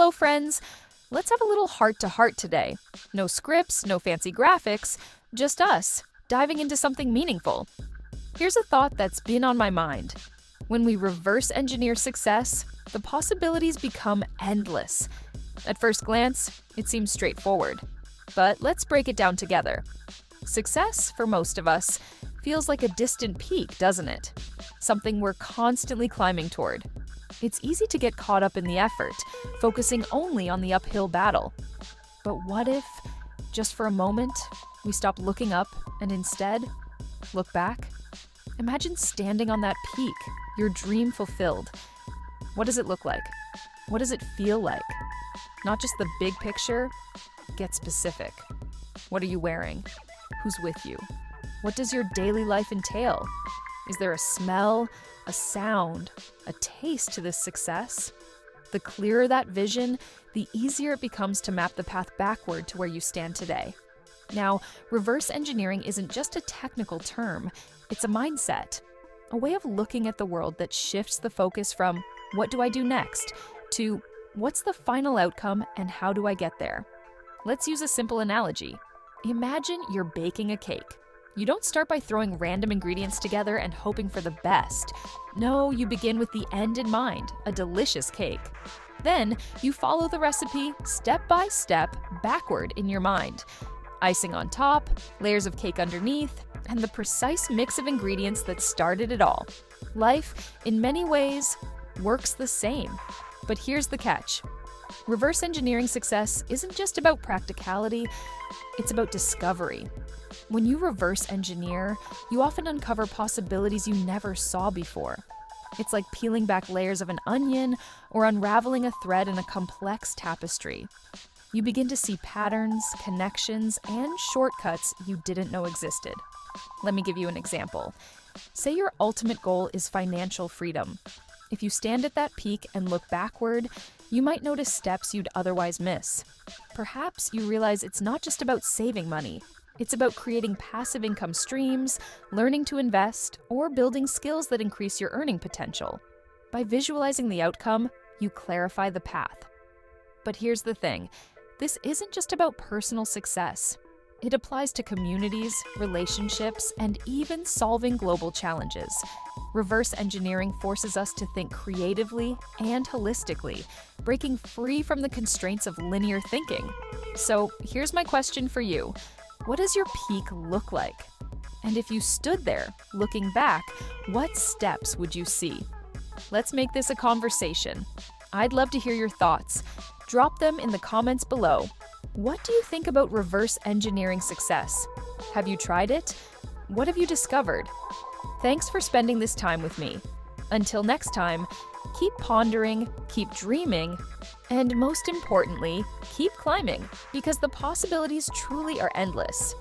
Hello, friends! Let's have a little heart-to-heart today. No scripts, no fancy graphics, just us, diving into something meaningful. Here's a thought that's been on my mind. When we reverse engineer success, the possibilities become endless. At first glance, it seems straightforward. But let's break it down together. Success, for most of us, feels like a distant peak, doesn't it? Something we're constantly climbing toward. It's easy to get caught up in the effort, focusing only on the uphill battle. But what if, just for a moment, we stop looking up and instead look back? Imagine standing on that peak, your dream fulfilled. What does it look like? What does it feel like? Not just the big picture, get specific. What are you wearing? Who's with you? What does your daily life entail? Is there a smell, a sound, a taste to this success? The clearer that vision, the easier it becomes to map the path backward to where you stand today. Now, reverse engineering isn't just a technical term, it's a mindset, a way of looking at the world that shifts the focus from what do I do next to what's the final outcome and how do I get there? Let's use a simple analogy. Imagine you're baking a cake. You don't start by throwing random ingredients together and hoping for the best. No, you begin with the end in mind, a delicious cake. Then, you follow the recipe step by step backward in your mind. Icing on top, layers of cake underneath, and the precise mix of ingredients that started it all. Life, in many ways, works the same. But here's the catch. Reverse engineering success isn't just about practicality, it's about discovery. When you reverse engineer, you often uncover possibilities you never saw before. It's like peeling back layers of an onion or unraveling a thread in a complex tapestry. You begin to see patterns, connections, and shortcuts you didn't know existed. Let me give you an example. Say your ultimate goal is financial freedom. If you stand at that peak and look backward, you might notice steps you'd otherwise miss. Perhaps you realize it's not just about saving money. It's about creating passive income streams, learning to invest, or building skills that increase your earning potential. By visualizing the outcome, you clarify the path. But here's the thing. This isn't just about personal success. It applies to communities, relationships, and even solving global challenges. Reverse engineering forces us to think creatively and holistically, breaking free from the constraints of linear thinking. So here's my question for you. What does your peak look like? And if you stood there, looking back, what steps would you see? Let's make this a conversation. I'd love to hear your thoughts. Drop them in the comments below. What do you think about reverse engineering success? Have you tried it? What have you discovered? Thanks for spending this time with me. Until next time, keep pondering, keep dreaming, and most importantly, keep climbing, because the possibilities truly are endless.